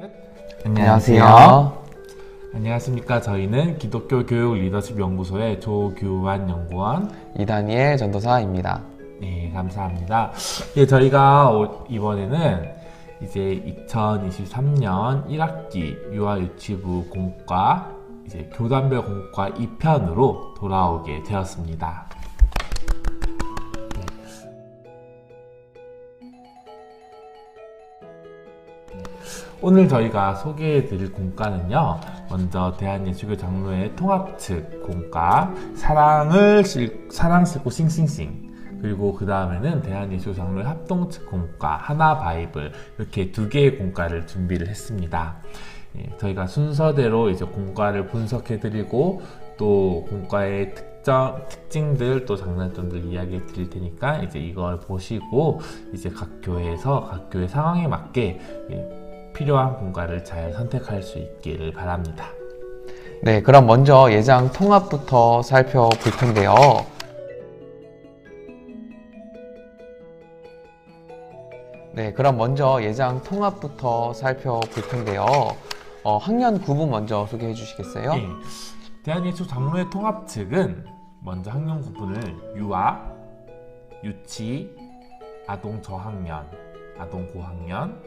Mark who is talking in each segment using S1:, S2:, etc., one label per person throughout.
S1: 셋.
S2: 안녕하세요.
S1: 안녕하십니까. 저희는 기독교 교육 리더십 연구소의 조규환 연구원,
S2: 이다니엘 전도사입니다.
S1: 네, 감사합니다. 예, 저희가 이번에는 이제 2023년 1학기 유아유치부 공과 이제 교단별 공과 2편으로 돌아오게 되었습니다. 오늘 저희가 소개해드릴 공과는요, 먼저 대한예수교 장로회 통합측 공과 사랑 싣고 싱싱싱, 그리고 그 다음에는 대한예수교 장로회 합동측 공과 하나 바이블, 이렇게 두 개의 공과를 준비를 했습니다. 예, 저희가 순서대로 이제 공과를 분석해드리고 또 공과의 특징들 또 장단점들 이야기해 드릴 테니까 이제 이걸 보시고 이제 각 교회에서 각 교회 상황에 맞게 필요한 공과를 잘 선택할 수 있기를 바랍니다.
S2: 네, 그럼 먼저 예장 통합부터 살펴볼 텐데요. 학년 구분 먼저 소개해 주시겠어요?
S1: 네, 대한예수 장로회 통합 측은 먼저 학년 구분을 유아, 유치, 아동 저학년, 아동 고학년,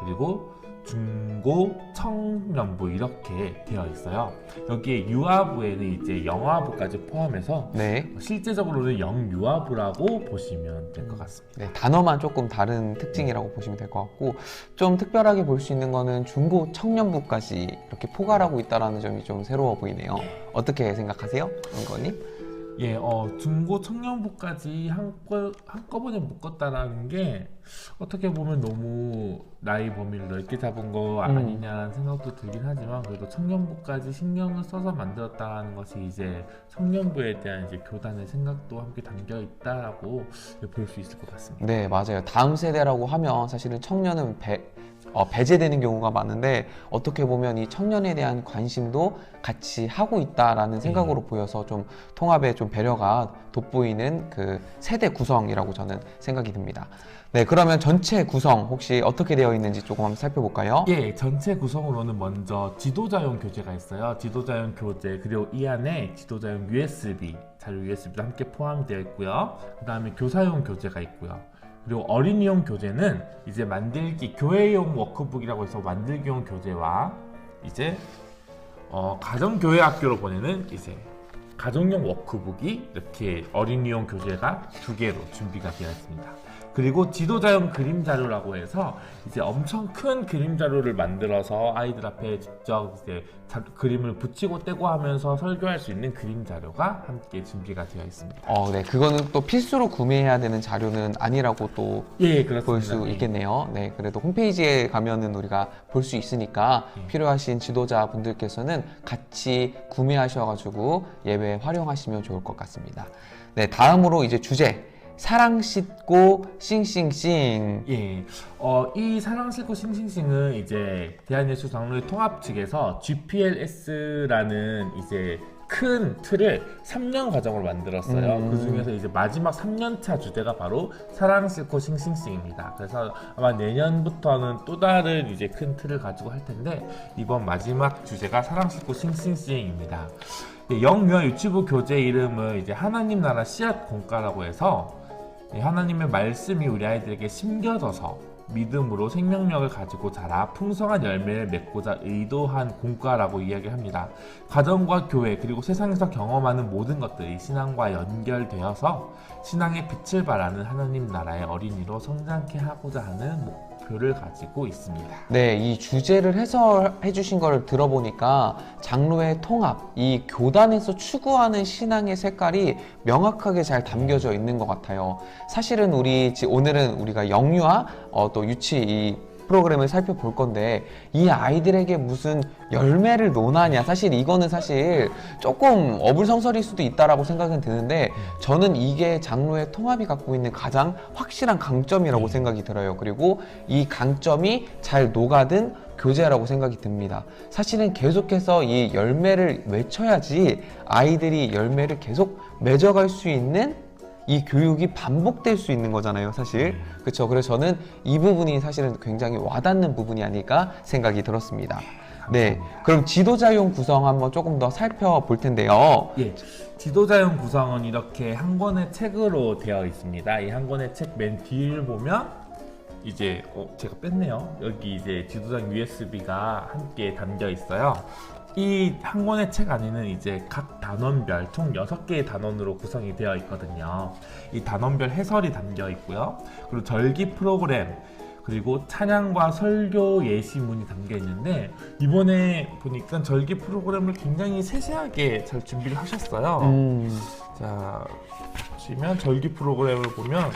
S1: 그리고 중고 청년부 이렇게 되어 있어요. 여기에 유아부에는 이제 영아부까지 포함해서
S2: 네.
S1: 실제적으로는 영유아부라고 보시면 될 것 같습니다.
S2: 네, 단어만 조금 다른 특징이라고 보시면 될 것 같고, 좀 특별하게 볼 수 있는 거는 중고 청년부까지 이렇게 포괄하고 있다는 점이 좀 새로워 보이네요. 어떻게 생각하세요, 연구원님?
S1: 예, 중고 청년부까지 한꺼번에 묶었다라는 게 어떻게 보면 너무 나이 범위를 넓게 잡은 거 아니냐는 생각도 들긴 하지만, 그래도 청년부까지 신경을 써서 만들었다는 것이 이제 청년부에 대한 이제 교단의 생각도 함께 담겨 있다라고 볼 수 있을 것 같습니다.
S2: 네, 맞아요. 다음 세대라고 하면 사실은 청년은 배제되는 경우가 많은데, 어떻게 보면 이 청년에 대한 관심도 같이 하고 있다라는 생각으로 보여서 좀 통합에 좀 배려가 돋보이는 그 세대 구성이라고 저는 생각이 듭니다. 네, 그러면 전체 구성 혹시 어떻게 되어 있는지 조금 한번 살펴볼까요?
S1: 예, 전체 구성으로는 먼저 지도자용 교재가 있어요. 지도자용 교재, 그리고 이 안에 지도자용 USB, 자료 USB도 함께 포함되어 있고요. 그 다음에 교사용 교재가 있고요. 그리고 어린이용 교재는 이제 교회용 워크북이라고 해서 만들기용 교재와 이제 가정교회 학교로 보내는 이제 가정용 워크북이 이렇게 어린이용 교재가 두 개로 준비가 되어 있습니다. 그리고 지도자용 그림 자료라고 해서 이제 엄청 큰 그림 자료를 만들어서 아이들 앞에 직접 이제 그림을 붙이고 떼고 하면서 설교할 수 있는 그림 자료가 함께 준비가 되어 있습니다.
S2: 네, 그거는 또 필수로 구매해야 되는 자료는 아니라고 또 볼 수 있겠네요. 네, 그래도 홈페이지에 가면은 우리가 볼 수 있으니까 필요하신 지도자분들께서는 같이 구매하셔가지고 예배에 활용하시면 좋을 것 같습니다. 네, 다음으로 이제 주제. 사랑 싣고 싱싱싱.
S1: 예, 이 사랑 싣고 싱싱싱은 이제 대한예수 장로회 통합 측에서 GPLS라는 이제 큰 틀을 3년 과정으로 만들었어요. 그 중에서 이제 마지막 3년차 주제가 바로 사랑 싣고 싱싱싱입니다. 그래서 아마 내년부터는 또 다른 이제 큰 틀을 가지고 할 텐데, 이번 마지막 주제가 사랑 싣고 싱싱싱입니다. 영유아 유치부 교재 이름은 이제 하나님 나라 씨앗 공과라고 해서 하나님의 말씀이 우리 아이들에게 심겨져서 믿음으로 생명력을 가지고 자라 풍성한 열매를 맺고자 의도한 공과라고 이야기합니다. 가정과 교회 그리고 세상에서 경험하는 모든 것들이 신앙과 연결되어서 신앙의 빛을 발하는 하나님 나라의 어린이로 성장케 하고자 하는 목표를 가지고 있습니다.
S2: 네, 이 주제를 해설해 주신 걸 들어보니까 장로의 통합, 이 교단에서 추구하는 신앙의 색깔이 명확하게 잘 담겨져 있는 것 같아요. 사실은 오늘은 우리가 영유아, 또 유치 이 프로그램을 살펴볼 건데, 이 아이들에게 무슨 열매를 논하냐, 사실 이거는 조금 어불성설일 수도 있다라고 생각은 드는데, 저는 이게 장로의 통합이 갖고 있는 가장 확실한 강점이라고 생각이 들어요. 그리고 이 강점이 잘 녹아든 교재라고 생각이 듭니다. 사실은 계속해서 이 열매를 외쳐야지 아이들이 열매를 계속 맺어갈 수 있는 이 교육이 반복될 수 있는 거잖아요, 사실. 그렇죠. 그래서 저는 이 부분이 사실은 굉장히 와닿는 부분이 아닐까 생각이 들었습니다. 네, 그럼 지도자용 구성 한번 조금 더 살펴볼 텐데요.
S1: 예, 지도자용 구성은 이렇게 한 권의 책으로 되어 있습니다. 이 한 권의 책 맨 뒤를 보면 이제 제가 뺐네요. 여기 이제 지도자용 USB가 함께 담겨 있어요. 이 한 권의 책 안에는 이제 각 단원별 총 6개의 단원으로 구성이 되어 있거든요. 이 단원별 해설이 담겨 있고요. 그리고 절기 프로그램, 그리고 찬양과 설교 예시문이 담겨 있는데, 이번에 보니까 절기 프로그램을 굉장히 세세하게 잘 준비를 하셨어요. 자, 보시면 절기 프로그램을 보면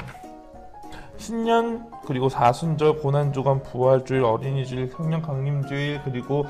S1: 신년, 그리고 사순절, 고난주간, 부활주일, 어린이주일, 성령 강림주일, 그리고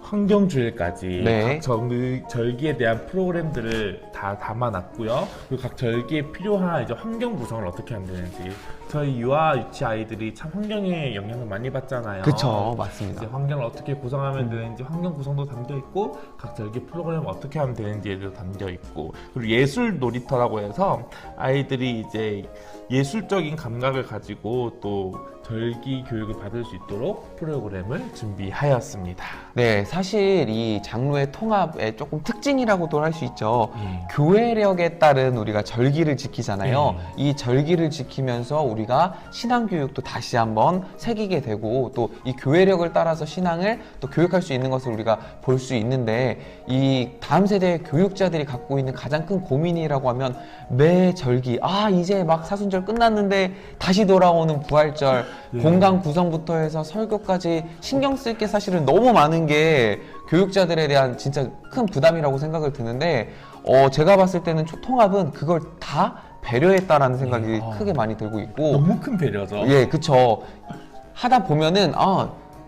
S1: 환경주일까지
S2: 네.
S1: 각 절기에 대한 프로그램들을 다 담아놨고요. 그리고 각 절기에 필요한 이제 환경 구성을 어떻게 하면 되는지, 저희 유아 유치 아이들이 참 환경에 영향을 많이 받잖아요.
S2: 그쵸, 맞습니다.
S1: 이제 환경을 어떻게 구성하면 되는지 환경 구성도 담겨 있고, 각 절기 프로그램을 어떻게 하면 되는지에도 담겨 있고, 그리고 예술 놀이터라고 해서 아이들이 이제 예술적인 감각을 가지고 또 절기 교육을 받을 수 있도록 프로그램을 준비하였습니다.
S2: 네, 사실 이 장로의 통합의 조금 특징이라고도 할 수 있죠.
S1: 예.
S2: 교회력에 따른 우리가 절기를 지키잖아요. 이 절기를 지키면서 우리가 신앙 교육도 다시 한번 새기게 되고, 또 이 교회력을 따라서 신앙을 또 교육할 수 있는 것을 우리가 볼 수 있는데, 이 다음 세대의 교육자들이 갖고 있는 가장 큰 고민이라고 하면 매 절기, 이제 막 사순절 끝났는데 다시 돌아오는 부활절, 공간 구성부터 해서 설교까지 신경 쓸 게 사실은 너무 많은 게 교육자들에 대한 진짜 큰 부담이라고 생각을 드는데, 제가 봤을 때는 통합은 그걸 다 배려했다라는 생각이 크게 많이 들고 있고.
S1: 너무 큰 배려죠.
S2: 예, 그쵸. 하다 보면은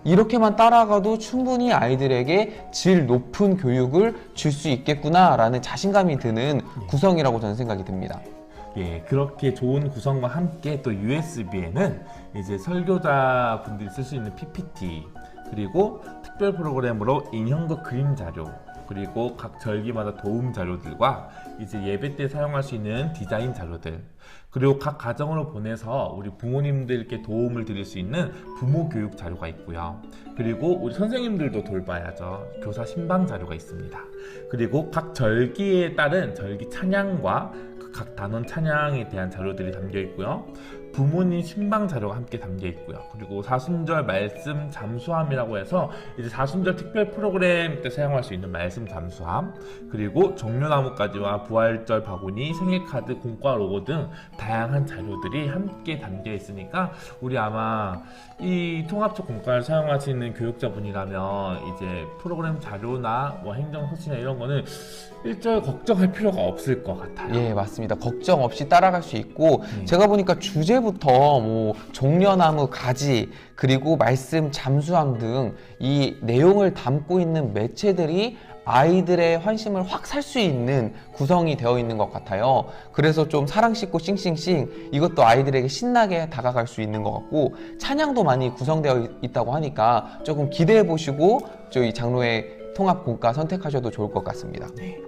S2: 이렇게만 따라가도 충분히 아이들에게 질 높은 교육을 줄 수 있겠구나라는 자신감이 드는 구성이라고 저는 생각이 듭니다.
S1: 예, 그렇게 좋은 구성과 함께 또 USB에는 이제 설교자 분들이 쓸 수 있는 PPT, 그리고 특별 프로그램으로 인형극 그림 자료, 그리고 각 절기마다 도움 자료들과 이제 예배 때 사용할 수 있는 디자인 자료들, 그리고 각 가정으로 보내서 우리 부모님들께 도움을 드릴 수 있는 부모 교육 자료가 있고요. 그리고 우리 선생님들도 돌봐야죠. 교사 신방 자료가 있습니다. 그리고 각 절기에 따른 절기 찬양과 각 단원 찬양에 대한 자료들이 담겨 있고요. 부모님 신방 자료가 함께 담겨 있고요. 그리고 사순절 말씀 잠수함이라고 해서 이제 사순절 특별 프로그램 때 사용할 수 있는 말씀 잠수함, 그리고 종려나무까지와 부활절 바구니, 생일 카드, 공과 로고 등 다양한 자료들이 함께 담겨 있으니까, 우리 아마 이 통합적 공과를 사용하시는 교육자분이라면 이제 프로그램 자료나 뭐 행정 서치나 이런 거는 일절 걱정할 필요가 없을 것 같아요.
S2: 예, 맞습니다. 걱정 없이 따라갈 수 있고, 제가 보니까 주제부터 뭐 종려나무 가지, 그리고 말씀 잠수함 등 이 내용을 담고 있는 매체들이 아이들의 환심을 확 살 수 있는 구성이 되어 있는 것 같아요. 그래서 좀 사랑 싣고 싱싱싱, 이것도 아이들에게 신나게 다가갈 수 있는 것 같고, 찬양도 많이 구성되어 있다고 하니까 조금 기대해 보시고 저희 장로의 통합 공과 선택하셔도 좋을 것 같습니다.
S1: 네.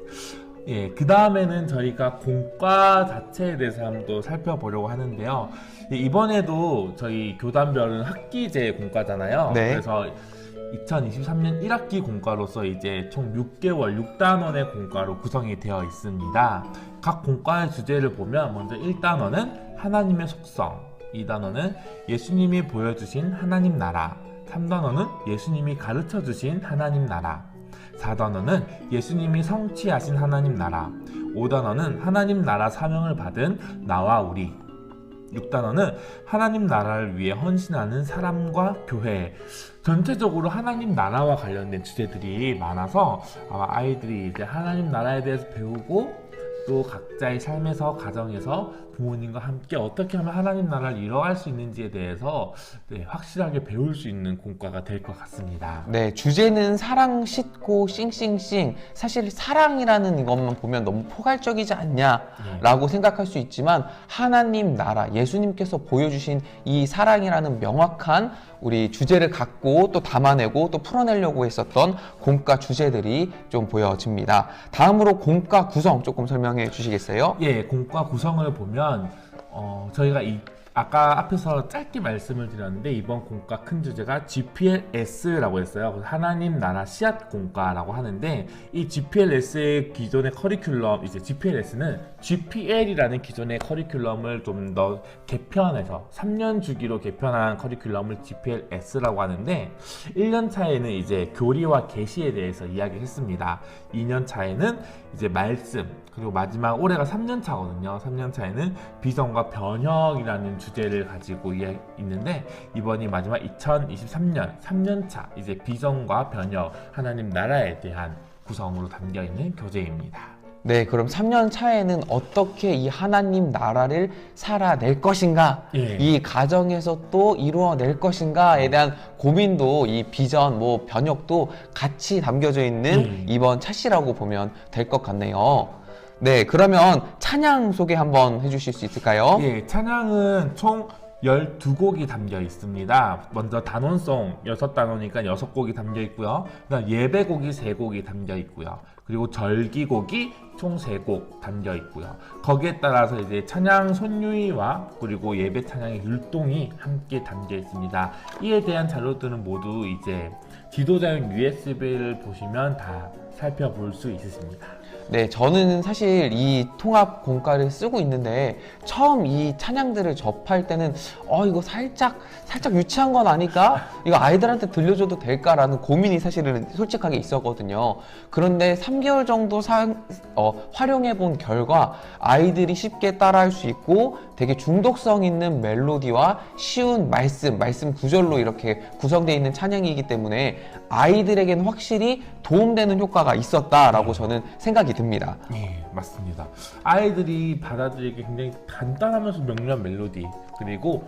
S1: 예, 그 다음에는 저희가 공과 자체에 대해서 한번 살펴보려고 하는데요. 이번에도 저희 교단별은 학기제 공과잖아요.
S2: 네.
S1: 그래서 2023년 1학기 공과로서 이제 총 6개월 6단원의 공과로 구성이 되어 있습니다. 각 공과의 주제를 보면 먼저 1단원은 하나님의 속성, 2단원은 예수님이 보여주신 하나님 나라, 3단원은 예수님이 가르쳐주신 하나님 나라, 4단원은 예수님이 성취하신 하나님 나라, 5단원은 하나님 나라 사명을 받은 나와 우리, 6단원은 하나님 나라를 위해 헌신하는 사람과 교회. 전체적으로 하나님 나라와 관련된 주제들이 많아서 아마 아이들이 이제 하나님 나라에 대해서 배우고, 또 각자의 삶에서, 가정에서 부모님과 함께 어떻게 하면 하나님 나라를 이뤄갈 수 있는지에 대해서 확실하게 배울 수 있는 공과가 될 것 같습니다.
S2: 네, 주제는 사랑 싣고 싱싱싱. 사실 사랑이라는 이것만 보면 너무 포괄적이지 않냐라고 생각할 수 있지만 하나님 나라, 예수님께서 보여주신 이 사랑이라는 명확한 우리 주제를 갖고 또 담아내고 또 풀어내려고 했었던 공과 주제들이 좀 보여집니다. 다음으로 공과 구성 조금 설명해 주시겠어요?
S1: 예, 공과 구성을 보면 저희가 아까 앞에서 짧게 말씀을 드렸는데 이번 공과 큰 주제가 GPLS라고 했어요. 그래서 하나님 나라 씨앗 공과라고 하는데 이 GPLS의 기존의 커리큘럼, 이제 GPLS는 GPL이라는 기존의 커리큘럼을 좀 더 개편해서 3년 주기로 개편한 커리큘럼을 GPLS라고 하는데 1년 차에는 이제 교리와 계시에 대해서 이야기를 했습니다. 2년 차에는 이제 말씀, 그리고 마지막 올해가 3년 차거든요. 3년 차에는 비전과 변혁이라는 주제를 가지고 있는데 이번이 마지막 2023년 3년 차 이제 비전과 변혁, 하나님 나라에 대한 구성으로 담겨 있는 교재입니다.
S2: 네, 그럼 3년 차에는 어떻게 이 하나님 나라를 살아낼 것인가,
S1: 예.
S2: 이 가정에서 또 이루어낼 것인가에 대한 고민도 이 비전, 변혁도 같이 담겨져 있는 이번 차시라고 보면 될 것 같네요. 네, 그러면 찬양 소개 한번 해주실 수 있을까요?
S1: 예, 찬양은 총 12곡이 담겨 있습니다. 먼저 단원송 6단원이니까 6곡이 담겨 있고요. 그다음 예배곡이 3곡이 담겨 있고요. 그리고 절기곡이 총 3곡 담겨 있고요. 거기에 따라서 이제 찬양 손유희와 그리고 예배 찬양의 율동이 함께 담겨 있습니다. 이에 대한 자료들은 모두 이제 지도자용 USB를 보시면 다 살펴볼 수 있으십니다.
S2: 네, 저는 사실 이 통합 공과를 쓰고 있는데 처음 이 찬양들을 접할 때는 이거 살짝 유치한 건 아닐까? 이거 아이들한테 들려줘도 될까라는 고민이 사실은 솔직하게 있었거든요. 그런데 3개월 정도 활용해 본 결과 아이들이 쉽게 따라할 수 있고 되게 중독성 있는 멜로디와 쉬운 말씀 구절로 이렇게 구성되어 있는 찬양이기 때문에 아이들에게는 확실히 도움되는 효과가 있었다라고 저는 생각이 듭니다.
S1: 예, 맞습니다. 아이들이 받아들이기 굉장히 간단하면서 명료한 멜로디, 그리고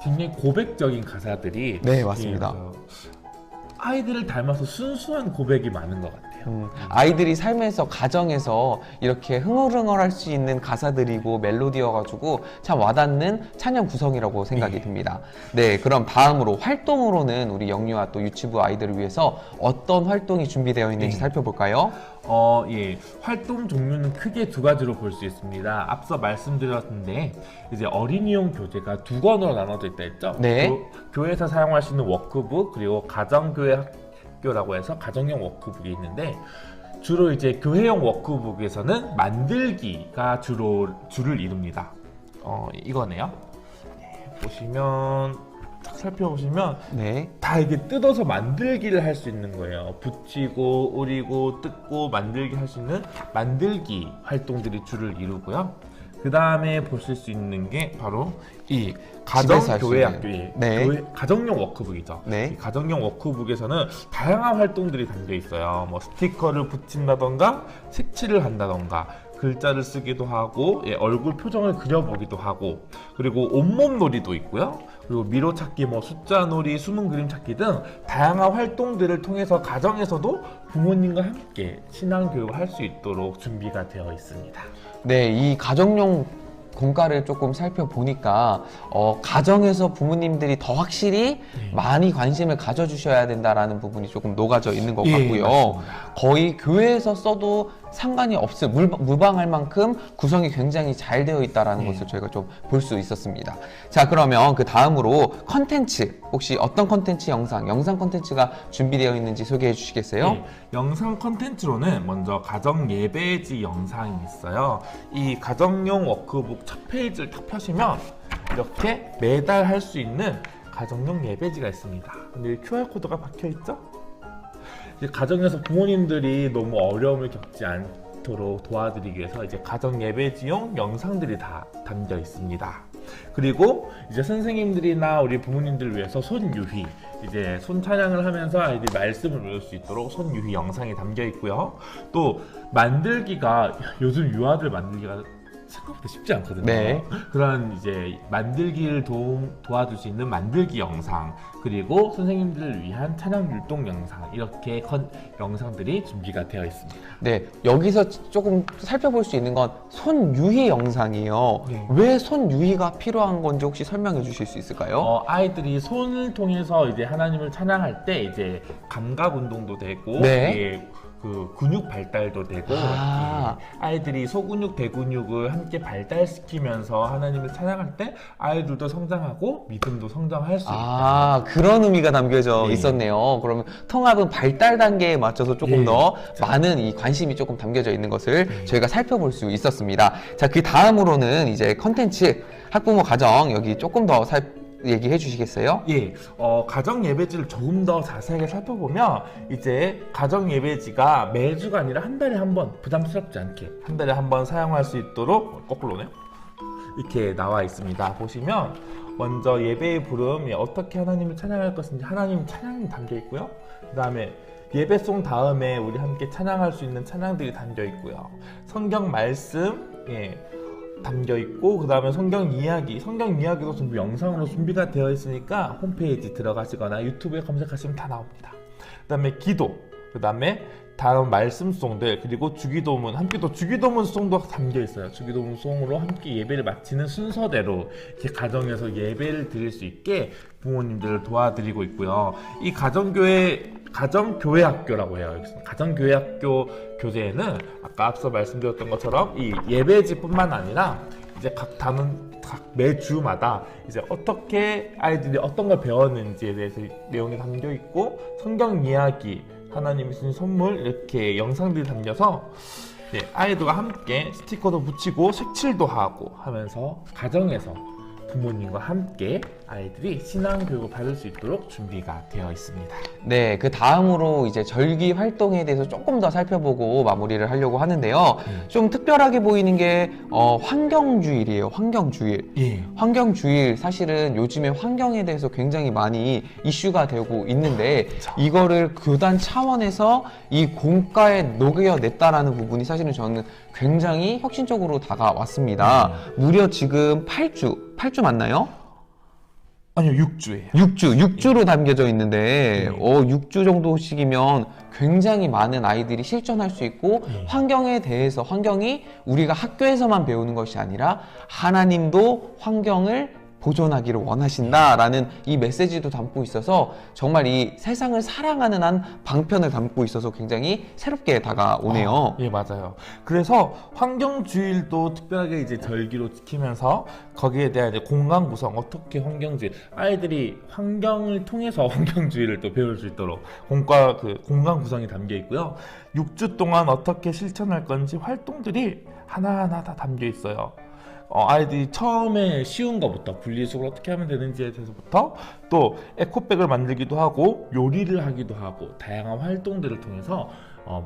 S1: 굉장히 고백적인 가사들이,
S2: 네, 맞습니다.
S1: 아이들을 닮아서 순수한 고백이 많은 것 같아요.
S2: 아이들이 삶에서 가정에서 이렇게 흥얼흥얼할 수 있는 가사들이고 멜로디여가지고 참 와닿는 찬양 구성이라고 생각이 듭니다. 네, 그럼 다음으로 활동으로는 우리 영유아 또 유치부 아이들을 위해서 어떤 활동이 준비되어 있는지 살펴볼까요?
S1: 예, 활동 종류는 크게 2가지로 볼 수 있습니다. 앞서 말씀드렸는데 이제 어린이용 교재가 2권으로 나눠져 있다 했죠?
S2: 네.
S1: 교회에서 사용할 수 있는 워크북, 그리고 가정교회 학교라고 해서 가정용 워크북이 있는데 주로 이제 교회용 워크북에서는 만들기가 주를 이룹니다. 이거네요. 네, 보시면 딱 살펴보시면
S2: 네.
S1: 다 이게 뜯어서 만들기를 할 수 있는 거예요. 붙이고 우리고 뜯고 만들기 할 수 있는 만들기 활동들이 주를 이루고요. 그 다음에 보실 수 있는 게 바로 이 가정교회 학교의 가정용 워크북이죠.
S2: 네.
S1: 이 가정용 워크북에서는 다양한 활동들이 담겨 있어요. 뭐 스티커를 붙인다던가 색칠을 한다던가 글자를 쓰기도 하고 얼굴 표정을 그려보기도 하고, 그리고 온몸 놀이도 있고요. 그리고 미로 찾기, 숫자 놀이, 숨은 그림 찾기 등 다양한 활동들을 통해서 가정에서도 부모님과 함께 신앙 교육을 할 수 있도록 준비가 되어 있습니다.
S2: 네, 이 가정용 공과를 조금 살펴보니까 가정에서 부모님들이 더 확실히 많이 관심을 가져주셔야 된다라는 부분이 조금 녹아져 있는 것 같고요.
S1: 맞습니다.
S2: 거의 교회에서 써도 상관이 없을 무방할 만큼 구성이 굉장히 잘 되어 있다라는 것을 저희가 좀 볼 수 있었습니다. 자, 그러면 그 다음으로 컨텐츠, 혹시 어떤 컨텐츠 영상 컨텐츠가 준비되어 있는지 소개해 주시겠어요?
S1: 네, 영상 컨텐츠로는 먼저 가정 예배지 영상이 있어요. 이 가정용 워크북 첫 페이지를 딱 펴시면 이렇게 매달 할 수 있는 가정용 예배지가 있습니다. 근데 QR코드가 박혀 있죠? 가정에서 부모님들이 너무 어려움을 겪지 않도록 도와드리기 위해서 이제 가정 예배지용 영상들이 다 담겨 있습니다. 그리고 이제 선생님들이나 우리 부모님들을 위해서 손유희, 이제 손 찬양을 하면서 아이들이 말씀을 외울 수 있도록 손유희 영상이 담겨 있고요. 또 만들기가, 요즘 유아들 만들기가 생각보다 쉽지 않거든요.
S2: 네.
S1: 그런 이제 만들기를 도와줄 수 있는 만들기 영상, 그리고 선생님들을 위한 찬양 율동 영상, 이렇게 영상들이 준비가 되어 있습니다.
S2: 네, 여기서 조금 살펴볼 수 있는 건 손유희 영상이에요.
S1: 네.
S2: 왜 손유희가 필요한 건지 혹시 설명해 주실 수 있을까요?
S1: 아이들이 손을 통해서 이제 하나님을 찬양할 때 이제 감각 운동도 되고,
S2: 네.
S1: 이게 그 근육 발달도 되고,
S2: 아.
S1: 아이들이 소근육, 대근육을 함께 발달시키면서 하나님을 찬양할 때 아이들도 성장하고 믿음도 성장할 수 있다.
S2: 그런 의미가 담겨져
S1: 네.
S2: 있었네요. 그러면 통합은 발달 단계에 맞춰서 조금
S1: 네.
S2: 더 많은 이 관심이 조금 담겨져 있는 것을
S1: 네.
S2: 저희가 살펴볼 수 있었습니다. 자, 그 다음으로는 이제 컨텐츠 학부모 가정 여기 조금 더 얘기해 주시겠어요?
S1: 예, 가정 예배지를 조금 더 자세하게 살펴보면 이제 가정 예배지가 매주가 아니라 한 달에 한 번, 부담스럽지 않게 한 달에 한 번 사용할 수 있도록, 거꾸로네요, 이렇게 나와 있습니다. 보시면 먼저 예배의 부름, 어떻게 하나님을 찬양할 것인지 하나님 찬양이 담겨 있고요. 그 다음에 예배송 다음에 우리 함께 찬양할 수 있는 찬양들이 담겨 있고요. 성경 말씀, 담겨 있고, 그 다음에 성경 이야기도 전부 영상으로 준비가 되어 있으니까 홈페이지 들어가시거나 유튜브에 검색하시면 다 나옵니다. 그 다음에 기도, 그 다음에 다음 말씀송들, 그리고 주기도문, 함께 또 주기도문 송도 담겨 있어요. 주기도문 송으로 함께 예배를 마치는 순서대로 이렇게 가정에서 예배를 드릴 수 있게 부모님들을 도와드리고 있고요. 이 가정교회 학교라고 해요. 가정교회 학교 교재에는 아까 앞서 말씀드렸던 것처럼 이 예배지뿐만 아니라 이제 각 매주마다 이제 어떻게 아이들이 어떤 걸 배웠는지에 대해서 내용이 담겨 있고, 성경 이야기, 하나님이 주신 선물, 이렇게 영상들이 담겨서 아이들과 함께 스티커도 붙이고 색칠도 하고 하면서 가정에서 부모님과 함께 아이들이 신앙 교육을 받을 수 있도록 준비가 되어 있습니다.
S2: 네, 그 다음으로 이제 절기 활동에 대해서 조금 더 살펴보고 마무리를 하려고 하는데요. 좀 특별하게 보이는 게 환경주일이에요. 환경주일.
S1: 예.
S2: 환경주일, 사실은 요즘에 환경에 대해서 굉장히 많이 이슈가 되고 있는데, 이거를 교단 차원에서 이 공과에 녹여냈다라는 부분이 사실은 저는 굉장히 혁신적으로 다가왔습니다. 무려 지금 8주 맞나요?
S1: 아니요, 6주예요.
S2: 6주로 담겨져 있는데 6주 정도씩이면 굉장히 많은 아이들이 실천할 수 있고, 환경에 대해서, 환경이 우리가 학교에서만 배우는 것이 아니라 하나님도 환경을 보존하기를 원하신다라는 이 메시지도 담고 있어서 정말 이 세상을 사랑하는 한 방편을 담고 있어서 굉장히 새롭게 다가오네요.
S1: 예, 맞아요. 그래서 환경주일도 특별하게 이제 절기로 지키면서 거기에 대한 이제 공간 구성, 어떻게 환경주일, 아이들이 환경을 통해서 환경주의를 또 배울 수 있도록 공간 구성이 담겨 있고요. 6주 동안 어떻게 실천할 건지 활동들이 하나하나 다 담겨 있어요. 아이들이 처음에 쉬운 것부터, 분리수거를 어떻게 하면 되는지에 대해서부터, 또 에코백을 만들기도 하고 요리를 하기도 하고 다양한 활동들을 통해서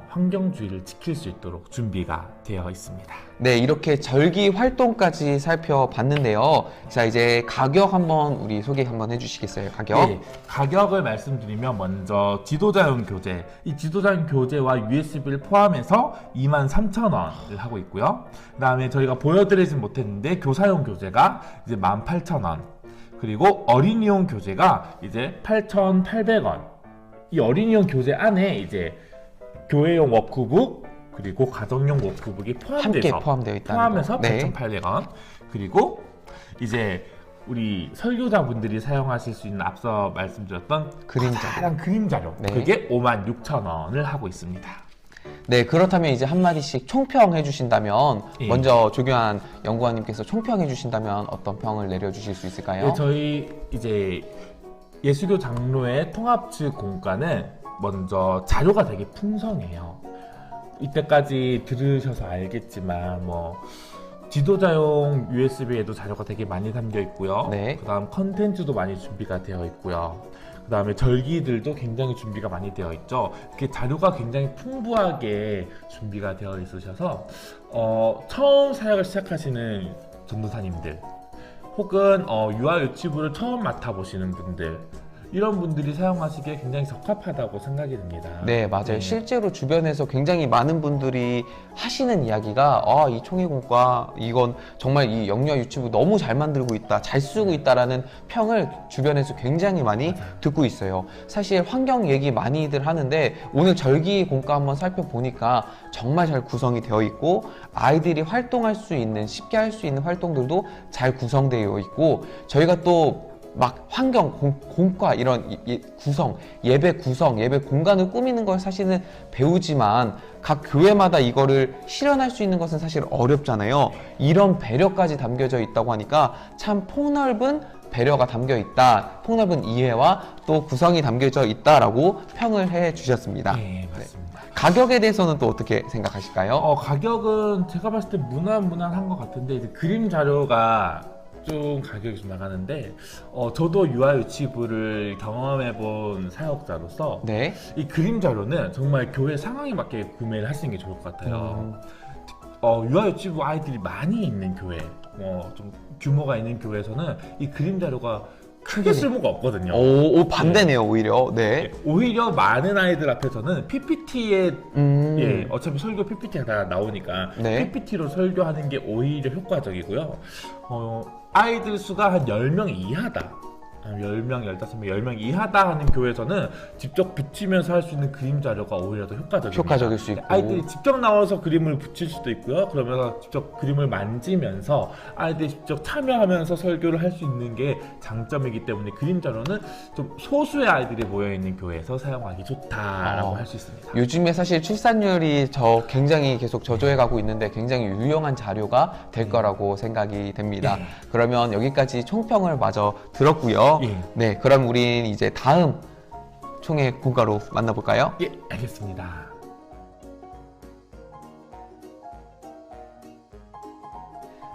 S1: 환경주의를 지킬 수 있도록 준비가 되어 있습니다.
S2: 네, 이렇게 절기 활동까지 살펴봤는데요. 자, 이제 가격 한번 우리 소개 한번 해주시겠어요? 가격?
S1: 네, 가격을 말씀드리면 먼저 지도자용 교재, 이 지도자용 교재와 USB를 포함해서 23,000원을 하고 있고요. 그 다음에 저희가 보여드리진 못했는데 교사용 교재가 이제 18,000원, 그리고 어린이용 교재가 이제 8,800원. 이 어린이용 교재 안에 이제 교회용 워크북, 그리고 가정용 워크북이
S2: 함께 포함되어 있다는
S1: 포함해서
S2: 거. 네.
S1: 8,800원. 그리고 이제 우리 설교자분들이 사용하실 수 있는 앞서 말씀드렸던 커다란 그림자료,
S2: 네.
S1: 그게 56,000원을 하고 있습니다.
S2: 네, 그렇다면 이제 한마디씩 총평해 주신다면, 먼저 조교환 연구원님께서 총평해 주신다면 어떤 평을 내려주실 수 있을까요?
S1: 네, 저희 이제 예수교 장로의 통합측 공과는 먼저 자료가 되게 풍성해요. 이때까지 들으셔서 알겠지만 지도자용 USB에도 자료가 되게 많이 담겨 있고요.
S2: 네.
S1: 그 다음 컨텐츠도 많이 준비가 되어 있고요. 그 다음에 절기들도 굉장히 준비가 많이 되어 있죠. 이렇게 자료가 굉장히 풍부하게 준비가 되어 있으셔서 처음 사역을 시작하시는 전도사님들, 혹은 유아 유치부를 처음 맡아보시는 분들, 이런 분들이 사용하시기에 굉장히 적합하다고 생각이 듭니다.
S2: 네, 맞아요. 실제로 주변에서 굉장히 많은 분들이 하시는 이야기가 이 총회공과 이건 정말 이 영유아 유치부 너무 잘 만들고 있다, 잘 쓰고 있다라는 평을 주변에서 굉장히 많이 듣고 있어요. 사실 환경 얘기 많이들 하는데 오늘 절기 공과 한번 살펴보니까 정말 잘 구성이 되어 있고 아이들이 활동할 수 있는, 쉽게 할 수 있는 활동들도 잘 구성되어 있고 저희가 또 막 환경, 공과 이런 구성, 예배 구성, 예배 공간을 꾸미는 걸 사실은 배우지만 각 교회마다 이거를 실현할 수 있는 것은 사실 어렵잖아요. 이런 배려까지 담겨져 있다고 하니까 참 폭넓은 배려가 담겨 있다, 폭넓은 이해와 또 구성이 담겨져 있다라고 평을 해 주셨습니다.
S1: 네, 맞습니다.
S2: 가격에 대해서는 또 어떻게 생각하실까요?
S1: 가격은 제가 봤을 때 무난무난한 것 같은데 이제 그림 자료가 좀 가격이 좀 나가는데 저도 유아유치부를 경험해본 사역자로서
S2: 네.
S1: 이 그림 자료는 정말 교회 상황에 맞게 구매를 하시는 게 좋을 것 같아요. 유아유치부 아이들이 많이 있는 교회, 좀 규모가 있는 교회에서는 이 그림 자료가 크게 쓸모가 없거든요.
S2: 오, 반대네요, 오히려. 네.
S1: 오히려 많은 아이들 앞에서는 PPT에 어차피 설교 PPT가 다 나오니까
S2: 네.
S1: PPT로 설교하는 게 오히려 효과적이고요. 아이들 수가 한 10명 이하다. 10명, 15명, 10명 이하다 하는 교회에서는 직접 붙이면서 할 수 있는 그림 자료가 오히려 더
S2: 효과적일 수 있고.
S1: 아이들이 직접 나와서 그림을 붙일 수도 있고요. 그러면서 직접 그림을 만지면서 아이들이 직접 참여하면서 설교를 할 수 있는 게 장점이기 때문에 그림 자료는 좀 소수의 아이들이 모여있는 교회에서 사용하기 좋다라고 할 수 있습니다.
S2: 요즘에 사실 출산율이 굉장히 계속 저조해 가고 있는데 굉장히 유용한 자료가 될 거라고 생각이 됩니다. 그러면 여기까지 총평을 마저 들었고요. 네, 그럼 우린 이제 다음 총회 공과로 만나볼까요?
S1: 예, 알겠습니다.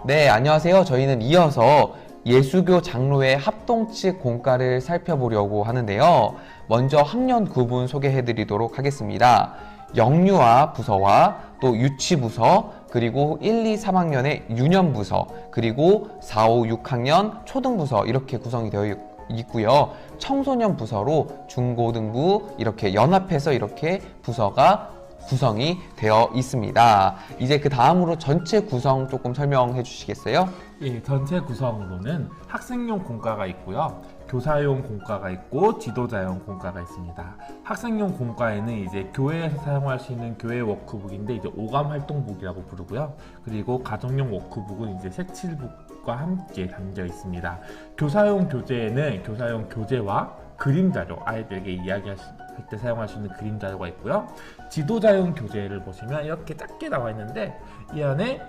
S2: 네, 안녕하세요. 저희는 이어서 예수교 장로회 합동측 공과를 살펴보려고 하는데요. 먼저 학년 구분 소개해드리도록 하겠습니다. 영유아 부서와 또 유치부서, 그리고 1, 2, 3학년의 유년부서, 그리고 4, 5, 6학년 초등부서 이렇게 구성이 되어 있고요. 청소년 부서로 중고등부 이렇게 연합해서 이렇게 부서가 구성이 되어 있습니다. 이제 그 다음으로 전체 구성 조금 설명해 주시겠어요?
S1: 예, 전체 구성으로는 학생용 공과가 있고요. 교사용 공과가 있고 지도자용 공과가 있습니다. 학생용 공과에는 이제 교회에서 사용할 수 있는 교회 워크북인데 이제 오감 활동북이라고 부르고요. 그리고 가정용 워크북은 이제 색칠북과 함께 담겨 있습니다. 교사용 교재에는 교사용 교재와 그림 자료, 아이들에게 이야기할 때 사용할 수 있는 그림 자료가 있고요. 지도자용 교재를 보시면 이렇게 작게 나와 있는데 이 안에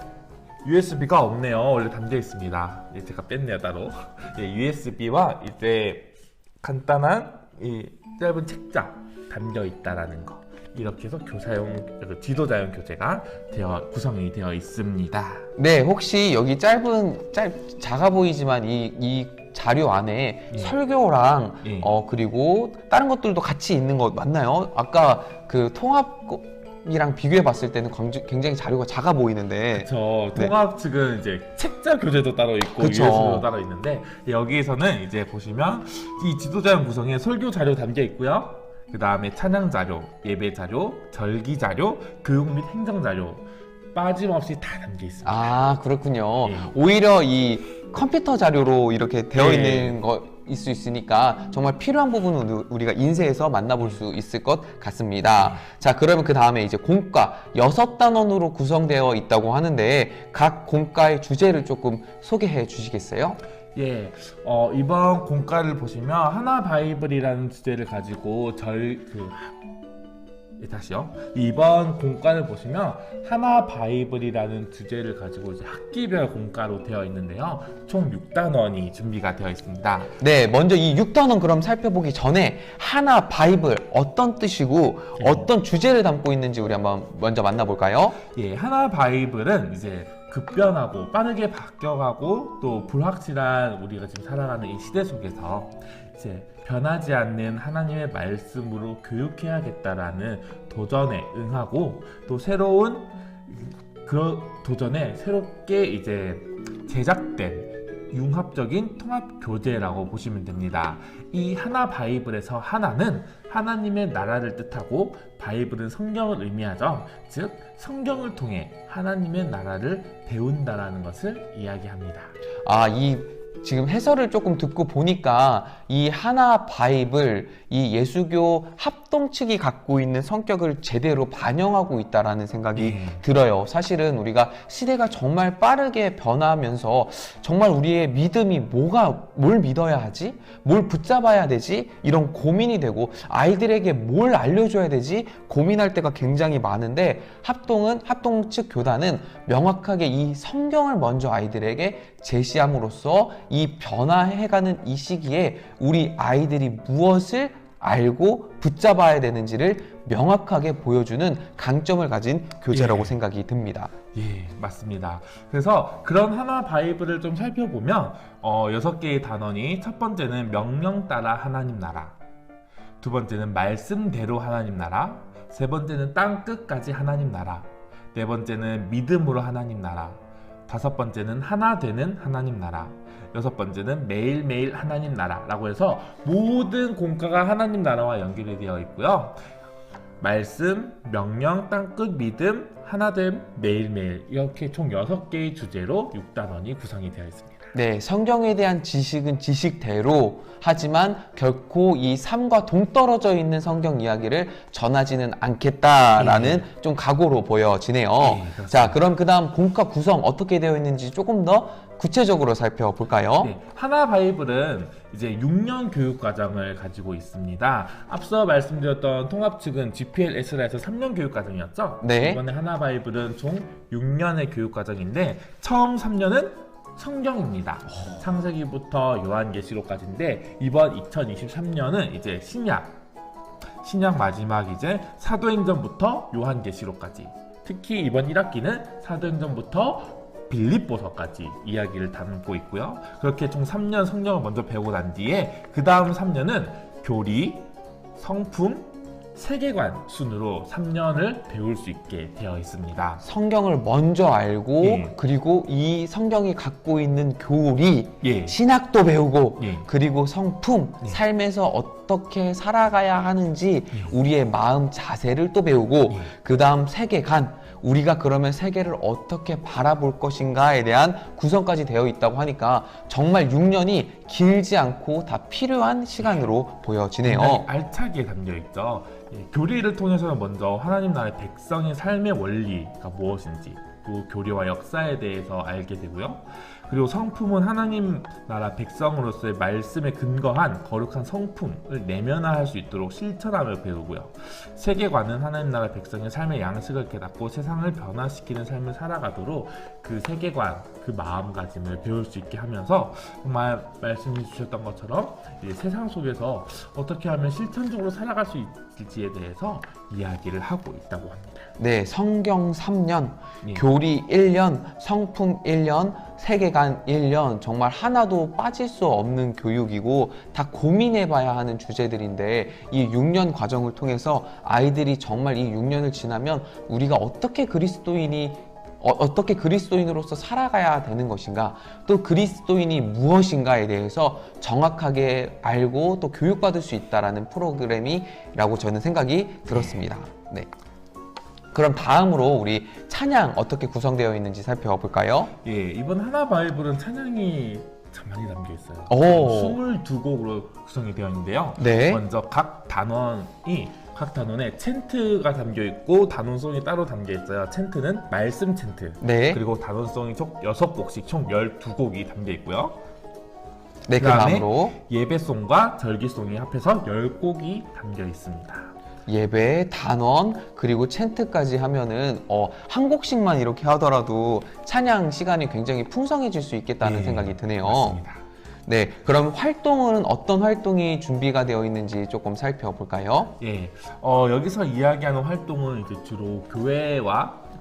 S1: USB가 없네요. 원래 담겨 있습니다. 제가 뺐네요, 따로. USB와 이제 간단한 이 짧은 책자 담겨 있다라는 거. 이렇게 해서 교사용, 지도자용 교재가 구성이 되어 있습니다.
S2: 네, 혹시 여기 작아 보이지만 이 자료 안에 설교랑 그리고 다른 것들도 같이 있는 거 맞나요? 아까 그 통합이랑 비교해 봤을 때는 굉장히 자료가 작아 보이는데.
S1: 그렇죠. 통합 측은 이제 책자 교재도 따로 있고 USB도 따로 있는데 여기에서는 이제 보시면 이 지도자용 구성에 설교 자료 담겨 있고요. 그 다음에 찬양 자료, 예배 자료, 절기 자료, 교육 및 행정 자료 빠짐없이 다 담겨 있습니다.
S2: 아, 그렇군요. 오히려 이 컴퓨터 자료로 이렇게 되어 있는 거일 수 있으니까 정말 필요한 부분은 우리가 인쇄해서 만나볼 수 있을 것 같습니다. 자, 그러면 그 다음에 이제 공과 6단원으로 구성되어 있다고 하는데 각 공과의 주제를 조금 소개해 주시겠어요?
S1: 예, 이번 공과를 보시면 하나 바이블이라는 주제를 가지고 다시요. 이번 공과를 보시면 하나 바이블이라는 주제를 가지고 이제 학기별 공과로 되어 있는데요. 총 6단원이 준비가 되어 있습니다.
S2: 네, 먼저 이 6단원 그럼 살펴보기 전에 하나 바이블 어떤 뜻이고 어떤 주제를 담고 있는지 우리 한번 먼저 만나볼까요?
S1: 예, 하나 바이블은 이제 급변하고 빠르게 바뀌어가고 또 불확실한 우리가 지금 살아가는 이 시대 속에서 이제 변하지 않는 하나님의 말씀으로 교육해야겠다라는 도전에 응하고 또 새로운 그 도전에 새롭게 이제 제작된 융합적인 통합 교재라고 보시면 됩니다. 이 하나 바이블에서 하나는 하나님의 나라를 뜻하고 바이블은 성경을 의미하죠. 즉 성경을 통해 하나님의 나라를 배운다라는 것을 이야기합니다.
S2: 이 지금 해설을 조금 듣고 보니까 이 하나 바이블, 이 예수교 합동 측이 갖고 있는 성격을 제대로 반영하고 있다라는 생각이 들어요. 사실은 우리가 시대가 정말 빠르게 변하면서 정말 우리의 믿음이 뭘 믿어야 하지? 뭘 붙잡아야 되지? 이런 고민이 되고 아이들에게 뭘 알려줘야 되지? 고민할 때가 굉장히 많은데 합동 측 교단은 명확하게 이 성경을 먼저 아이들에게 제시함으로써 이 변화해가는 이 시기에 우리 아이들이 무엇을 알고 붙잡아야 되는지를 명확하게 보여주는 강점을 가진 교재라고 생각이 듭니다.
S1: 예, 맞습니다. 그래서 그런 하나 바이블을 좀 살펴보면 6개의 단원이 첫 번째는 명령 따라 하나님 나라, 두 번째는 말씀대로 하나님 나라, 세 번째는 땅 끝까지 하나님 나라, 네 번째는 믿음으로 하나님 나라, 다섯 번째는 하나 되는 하나님 나라, 여섯 번째는 매일매일 하나님 나라라고 해서 모든 공과가 하나님 나라와 연결이 되어 있고요. 말씀, 명령, 땅끝, 믿음, 하나됨, 매일매일 이렇게 총 6개의 주제로 6단원이 구성이 되어 있습니다.
S2: 네, 성경에 대한 지식은 지식대로 하지만 결코 이 삶과 동떨어져 있는 성경 이야기를 전하지는 않겠다라는 좀 각오로 보여지네요. 자, 그럼 그 다음 공과 구성 어떻게 되어 있는지 조금 더 구체적으로 살펴볼까요?
S1: 네, 하나 바이블은 이제 6년 교육 과정을 가지고 있습니다. 앞서 말씀드렸던 통합 측은 GPL-S라 해서 3년 교육 과정이었죠?
S2: 네.
S1: 이번에 하나 바이블은 총 6년의 교육 과정인데 처음 3년은 성경입니다. 창세기부터 요한계시록까지인데 이번 2023년은 이제 신약 마지막 이제 사도행전부터 요한계시록까지, 특히 이번 1학기는 사도행전부터 빌립보서까지 이야기를 담고 있고요. 그렇게 총 3년 성경을 먼저 배우고 난 뒤에 그 다음 3년은 교리, 성품, 세계관 순으로 3년을 배울 수 있게 되어 있습니다.
S2: 성경을 먼저 알고 그리고 이 성경이 갖고 있는 교리, 신학도 배우고 그리고 성품, 삶에서 어떻게 살아가야 하는지 우리의 마음 자세를 또 배우고 그 다음 세계관, 우리가 그러면 세계를 어떻게 바라볼 것인가에 대한 구성까지 되어 있다고 하니까 정말 6년이 길지 않고 다 필요한 시간으로 보여지네요.
S1: 알차게 담겨 있죠. 교리를 통해서는 먼저 하나님 나라의 백성의 삶의 원리가 무엇인지, 또 교리와 역사에 대해서 알게 되고요. 그리고 성품은 하나님 나라 백성으로서의 말씀에 근거한 거룩한 성품을 내면화할 수 있도록 실천함을 배우고요. 세계관은 하나님 나라 백성의 삶의 양식을 깨닫고 세상을 변화시키는 삶을 살아가도록 그 세계관, 그 마음가짐을 배울 수 있게 하면서 정말 말씀해 주셨던 것처럼 세상 속에서 어떻게 하면 실천적으로 살아갈 수 있을지에 대해서 이야기를 하고 있다고 합니다.
S2: 네, 성경 3년, 교리 1년, 성품 1년, 세계관 1년, 정말 하나도 빠질 수 없는 교육이고 다 고민해봐야 하는 주제들인데 이 6년 과정을 통해서 아이들이 정말 이 6년을 지나면 우리가 어떻게 그리스도인으로서 살아가야 되는 것인가, 또 그리스도인이 무엇인가에 대해서 정확하게 알고 또 교육받을 수 있다라는 프로그램이라고 저는 생각이 들었습니다. 네. 그럼 다음으로 우리 찬양 어떻게 구성되어 있는지 살펴볼까요?
S1: 이번 하나 바이블은 찬양이 참 많이 담겨 있어요. 22곡으로 구성이 되어 있는데요. 먼저 각 단원에 챈트가 담겨 있고 단원송이 따로 담겨 있어요. 챈트는 말씀 챈트. 그리고 단원송이 총 6곡씩 총 12곡이 담겨 있고요.
S2: 그 다음으로
S1: 예배송과 절기송이 합해서 10곡이 담겨 있습니다.
S2: 예배, 단원, 그리고 챈트까지 하면은 한 곡씩만 이렇게 하더라도 찬양 시간이 굉장히 풍성해질 수 있겠다는 생각이 드네요.
S1: 맞습니다.
S2: 네, 그럼 활동은 어떤 활동이 준비가 되어 있는지 조금 살펴볼까요?
S1: 여기서 이야기하는 활동은 이제 주로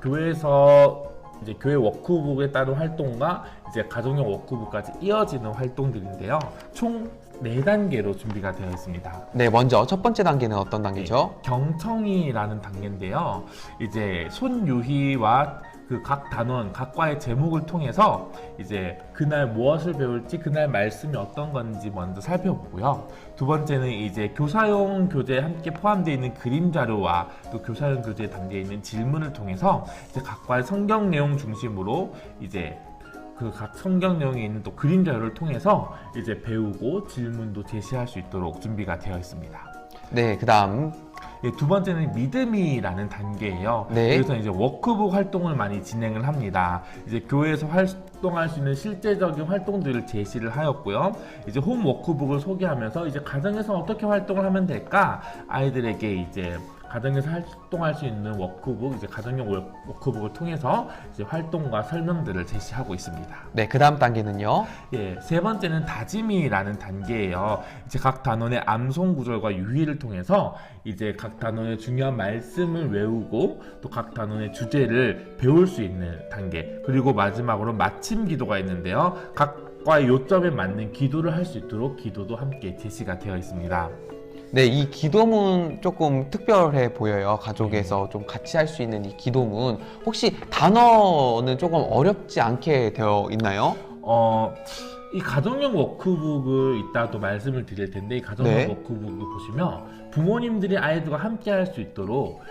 S1: 교회에서 이제 교회 워크북에 따른 활동과 이제 가정용 워크북까지 이어지는 활동들인데요. 총 4단계로 준비가 되어 있습니다.
S2: 네, 먼저 첫 번째 단계는 어떤 단계죠?
S1: 경청이라는 단계인데요. 이제 손유희와 그 각 단원, 각 과의 제목을 통해서 이제 그날 무엇을 배울지, 그날 말씀이 어떤 건지 먼저 살펴보고요. 두 번째는 이제 교사용 교재에 함께 포함되어 있는 그림 자료와 또 교사용 교재에 담겨 있는 질문을 통해서 이제 각 과의 성경 내용 중심으로 이제 그 각 성경 내용에 있는 또 그림 자료를 통해서 이제 배우고 질문도 제시할 수 있도록 준비가 되어 있습니다.
S2: 네, 그다음
S1: 예, 두 번째는 믿음이라는 단계예요.
S2: 네.
S1: 그래서 이제 워크북 활동을 많이 진행을 합니다. 이제 교회에서 활동할 수 있는 실제적인 활동들을 제시를 하였고요. 이제 홈 워크북을 소개하면서 이제 가정에서 어떻게 활동을 하면 될까? 아이들에게 이제 가정에서 활동할 수 있는 워크북, 이제 가정용 워크북을 통해서 이제 활동과 설명들을 제시하고 있습니다.
S2: 네, 그다음 단계는요.
S1: 예, 세 번째는 다짐이라는 단계예요. 이제 각 단원의 암송 구절과 유희를 통해서 이제 각 단원의 중요한 말씀을 외우고 또 각 단원의 주제를 배울 수 있는 단계. 그리고 마지막으로 마침 기도가 있는데요. 각과의 요점에 맞는 기도를 할 수 있도록 기도도 함께 제시가 되어 있습니다.
S2: 네, 이 기도문 조금 특별해 보여요. 가족에서 좀 같이 할 수 있는 이 기도문. 혹시 단어는 조금 어렵지 않게 되어 있나요?
S1: 이 가정용 워크북을 이따 또 말씀을 드릴 텐데, 이 가정용
S2: 네.
S1: 워크북을 보시면 부모님들이 아이들과 함께 할 수 있도록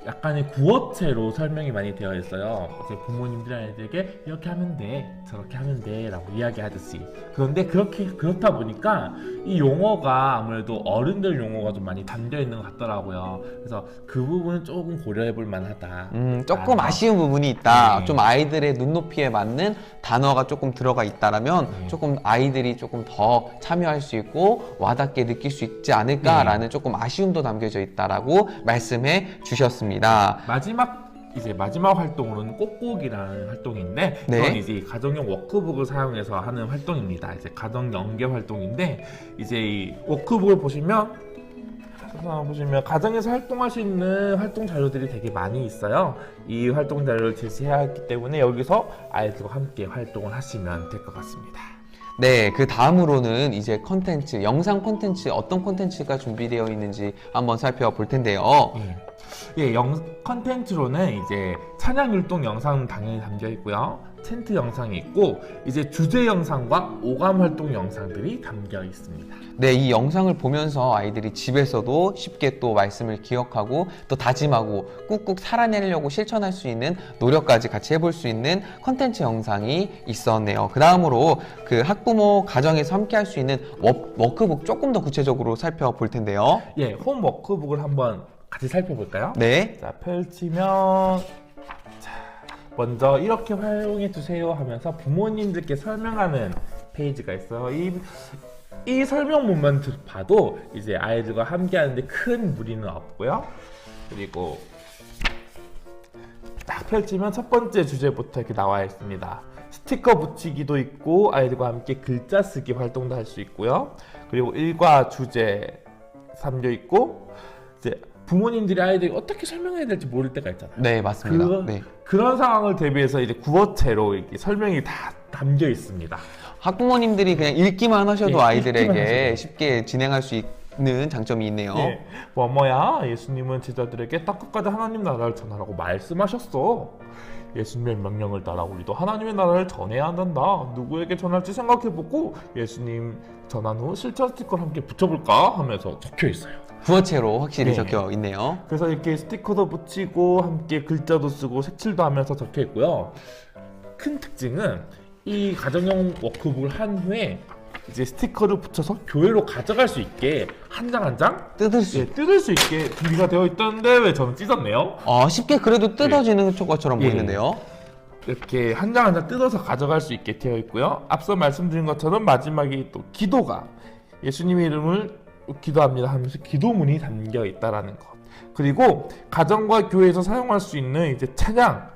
S1: 약간의 구어체로 설명이 많이 되어 있어요. 이제 부모님들이 아이들에게 이렇게 하면 돼, 저렇게 하면 돼 라고 이야기하듯이. 그런데 그렇다 보니까 이 용어가 아무래도 어른들 용어가 좀 많이 담겨 있는 것 같더라고요. 그래서 그 부분은 조금 고려해 볼 만하다.
S2: 조금 아쉬운 부분이 있다.
S1: 네.
S2: 좀 아이들의 눈높이에 맞는 단어가 조금 들어가 있다라면
S1: 네.
S2: 조금 아이들이 조금 더 참여할 수 있고 와닿게 느낄 수 있지 않을까라는 조금 아쉬움도 담겨져 있다라고 말씀해 주셨습니다.
S1: 마지막 활동으로는 꼭꼭이라는 활동인데,
S2: 네.
S1: 그건 이제 가정용 워크북을 사용해서 하는 활동입니다. 이제 가정 연계 활동인데, 이제 이 워크북을 보시면 가정에서 활동할 수 있는 활동 자료들이 되게 많이 있어요. 이 활동 자료를 제시해야 했기 때문에 여기서 아이들과 함께 활동을 하시면 될 것 같습니다.
S2: 네, 그 다음으로는 이제 컨텐츠, 영상 컨텐츠 어떤 컨텐츠가 준비되어 있는지 한번 살펴볼 텐데요.
S1: 예, 컨텐츠로는 이제 찬양 율동 영상 당연히 담겨 있고요. 챈트 영상이 있고 이제 주제 영상과 오감 활동 영상들이 담겨 있습니다.
S2: 네, 이 영상을 보면서 아이들이 집에서도 쉽게 또 말씀을 기억하고 또 다짐하고 꾹꾹 살아내려고 실천할 수 있는 노력까지 같이 해볼 수 있는 컨텐츠 영상이 있었네요. 그 다음으로 그 학부모 가정에서 함께 할 수 있는 워크북 조금 더 구체적으로 살펴볼 텐데요.
S1: 예, 홈 워크북을 한번 같이 살펴볼까요?
S2: 네.
S1: 자, 펼치면 먼저 이렇게 활용해 주세요 하면서 부모님들께 설명하는 페이지가 있어요. 이 설명문만 봐도 이제 아이들과 함께 하는데 큰 무리는 없고요. 그리고 딱 펼치면 첫 번째 주제부터 이렇게 나와 있습니다. 스티커 붙이기도 있고 아이들과 함께 글자 쓰기 활동도 할 수 있고요. 그리고 일과 주제 담겨 있고 이제 부모님들이 아이들이 어떻게 설명해야 될지 모를 때가 있잖아요.
S2: 네, 맞습니다.
S1: 그런 상황을 대비해서 이제 구어체로 이렇게 설명이 다 담겨 있습니다.
S2: 학부모님들이 그냥 읽기만 하셔도
S1: 예,
S2: 아이들에게
S1: 읽기만 하셔도.
S2: 쉽게 진행할 수 있는 장점이 있네요.
S1: 예, 뭐야 예수님은 제자들에게 땅끝까지 하나님 나라를 전하라고 말씀하셨어. 예수님의 명령을 따라 우리도 하나님의 나라를 전해야 한단다. 누구에게 전할지 생각해보고 예수님 전한 후 실천 스티커를 함께 붙여볼까 하면서 적혀 있어요.
S2: 구어체로 확실히
S1: 네.
S2: 적혀 있네요.
S1: 그래서 이렇게 스티커도 붙이고 함께 글자도 쓰고 색칠도 하면서 적혀 있고요. 큰 특징은 이 가정용 워크북을 한 후에 이제 스티커를 붙여서 교회로 가져갈 수 있게 한 장 한 장
S2: 뜯을 수
S1: 뜯을 수 있게 준비가 되어 있던데 왜 저는 찢었네요?
S2: 쉽게 그래도 뜯어지는 것처럼
S1: 예.
S2: 보이는데요.
S1: 이렇게 한 장 한 장 뜯어서 가져갈 수 있게 되어 있고요. 앞서 말씀드린 것처럼 마지막에 또 기도가 예수님의 이름을 기도합니다 하면서 기도문이 담겨 있다라는 것. 그리고 가정과 교회에서 사용할 수 있는 이제 찬양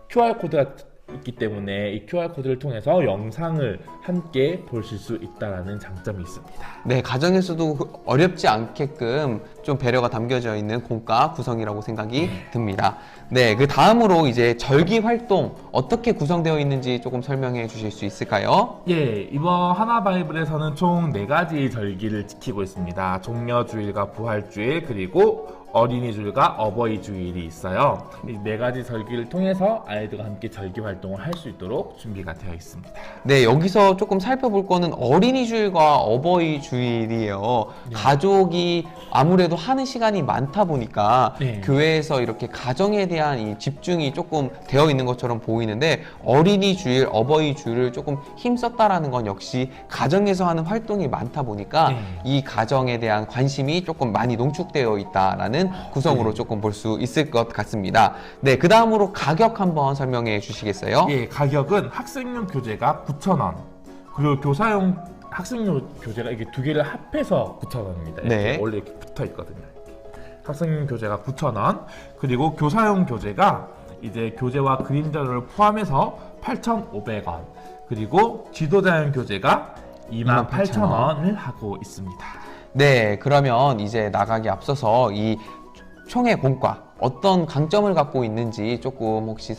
S1: QR코드가 있기 때문에 이 QR코드를 통해서 영상을 함께 보실 수 있다는 장점이 있습니다.
S2: 네, 가정에서도 어렵지 않게끔 좀 배려가 담겨져 있는 공과 구성이라고 생각이 듭니다. 네, 그 다음으로 이제 절기 활동 어떻게 구성되어 있는지 조금 설명해 주실 수 있을까요?
S1: 예, 이번 하나바이블에서는 총 4가지 절기를 지키고 있습니다. 종려주일과 부활주일 그리고 어린이주일과 어버이주일이 있어요. 이 네 가지 절기를 통해서 아이들과 함께 절기 활동을 할 수 있도록 준비가 되어 있습니다.
S2: 네, 여기서 조금 살펴볼 거는 어린이주일과 어버이주일이에요.
S1: 네.
S2: 가족이 아무래도 하는 시간이 많다 보니까
S1: 네.
S2: 교회에서 이렇게 가정에 대한 이 집중이 조금 되어 있는 것처럼 보이는데 어린이주일, 어버이주일을 조금 힘썼다라는 건 역시 가정에서 하는 활동이 많다 보니까
S1: 네.
S2: 이 가정에 대한 관심이 조금 많이 농축되어 있다라는 구성으로
S1: 네.
S2: 조금 볼 수 있을 것 같습니다. 네, 그 다음으로 가격 한번 설명해 주시겠어요?
S1: 예, 가격은 학생용 교재가 9,000원, 그리고 교사용 학생용 교재가 이게 두 개를 합해서 9,000원입니다.
S2: 네.
S1: 원래 이렇게 붙어 있거든요. 학생용 교재가 9,000원, 그리고 교사용 교재가 이제 교재와 그림 자료를 포함해서 8,500원, 그리고 지도자용 교재가 28,000원을 하고 있습니다.
S2: 네, 그러면 이제 나가기 앞서서 이 총의 공과 어떤 강점을 갖고 있는지 조금 혹시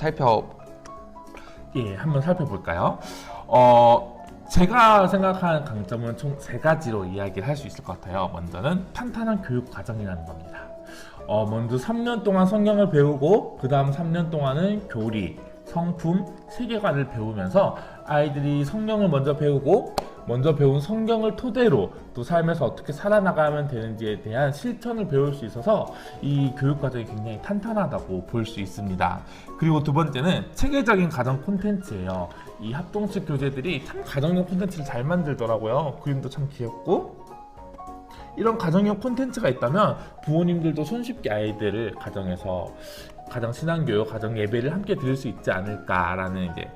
S1: 예, 한번 살펴볼까요? 제가 생각하는 강점은 총 세 가지로 이야기를 할 수 있을 것 같아요. 먼저는 탄탄한 교육 과정이라는 겁니다. 먼저 3년 동안 성경을 배우고 그 다음 3년 동안은 교리, 성품, 세계관을 배우면서 아이들이 성경을 먼저 배우고 먼저 배운 성경을 토대로 또 삶에서 어떻게 살아나가면 되는지에 대한 실천을 배울 수 있어서 이 교육 과정이 굉장히 탄탄하다고 볼 수 있습니다. 그리고 두 번째는 체계적인 가정 콘텐츠예요. 이 합동식 교재들이 참 가정용 콘텐츠를 잘 만들더라고요. 그림도 참 귀엽고 이런 가정용 콘텐츠가 있다면 부모님들도 손쉽게 아이들을 가정에서 가정 신앙교육, 가정 예배를 함께 들을 수 있지 않을까라는 이제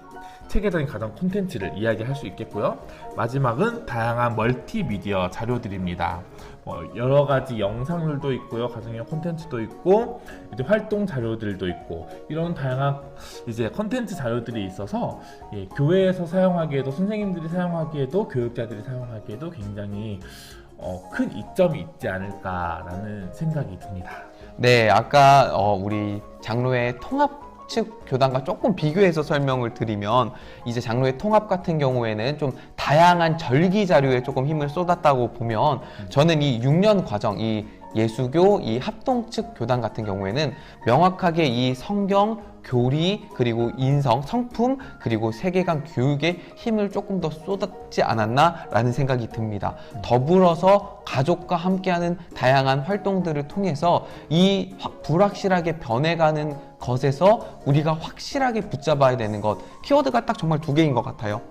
S1: 체계적인 가정 콘텐츠를 이야기할 수 있겠고요. 마지막은 다양한 멀티미디어 자료들입니다. 여러 가지 영상들도 있고요, 가정용 콘텐츠도 있고, 이제 활동 자료들도 있고, 이런 다양한 이제 콘텐츠 자료들이 있어서 교회에서 사용하기에도, 선생님들이 사용하기에도, 교육자들이 사용하기에도 굉장히 큰 이점이 있지 않을까라는 생각이 듭니다.
S2: 네, 아까 우리 장로의 통합 측 교단과 조금 비교해서 설명을 드리면 이제 장로의 통합 같은 경우에는 좀 다양한 절기 자료에 조금 힘을 쏟았다고 보면 저는 이 6년 과정, 이 예수교, 이 합동 측 교단 같은 경우에는 명확하게 이 성경, 교리, 그리고 인성, 성품, 그리고 세계관 교육에 힘을 조금 더 쏟았지 않았나라는 생각이 듭니다. 더불어서 가족과 함께하는 다양한 활동들을 통해서 이 불확실하게 변해가는 것에서 우리가 확실하게 붙잡아야 되는 것, 키워드가 딱 정말 두 개인 것 같아요.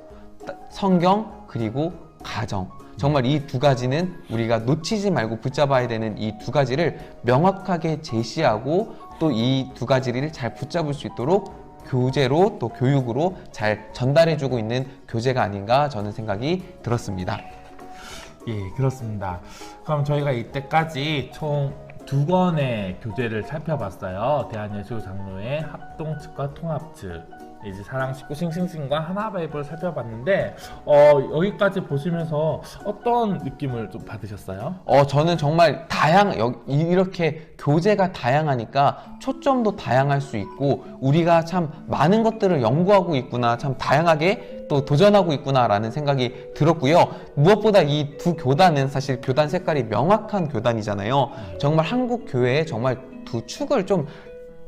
S2: 성경 그리고 가정. 정말 이 두 가지는 우리가 놓치지 말고 붙잡아야 되는 이 두 가지를 명확하게 제시하고 또 이 두 가지를 잘 붙잡을 수 있도록 교재로 또 교육으로 잘 전달해주고 있는 교재가 아닌가 저는 생각이 들었습니다.
S1: 예, 그렇습니다. 그럼 저희가 이때까지 총 2권의 교재를 살펴봤어요. 대한예수교 장로의 합동측과 통합측, 이제 사랑식구 싱싱싱과 하나바이블을 살펴봤는데 여기까지 보시면서 어떤 느낌을 좀 받으셨어요?
S2: 저는 정말 이렇게 교재가 다양하니까 초점도 다양할 수 있고 우리가 참 많은 것들을 연구하고 있구나, 참 다양하게 또 도전하고 있구나라는 생각이 들었고요. 무엇보다 이 두 교단은 사실 교단 색깔이 명확한 교단이잖아요. 정말 한국 교회에 정말 두 축을 좀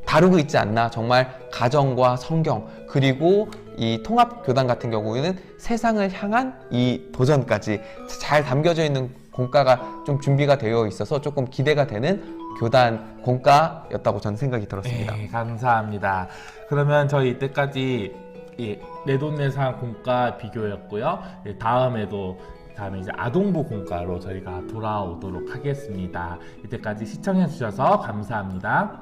S2: 다루고 있지 않나. 정말 가정과 성경 그리고 이 통합교단 같은 경우에는 세상을 향한 이 도전까지 잘 담겨져 있는 공과가 좀 준비가 되어 있어서 조금 기대가 되는 교단 공과였다고 저는 생각이 들었습니다.
S1: 네, 감사합니다. 그러면 저희 이때까지 내돈내산 공과 비교였고요. 다음에 이제 아동부 공과로 저희가 돌아오도록 하겠습니다. 이때까지 시청해 주셔서 감사합니다.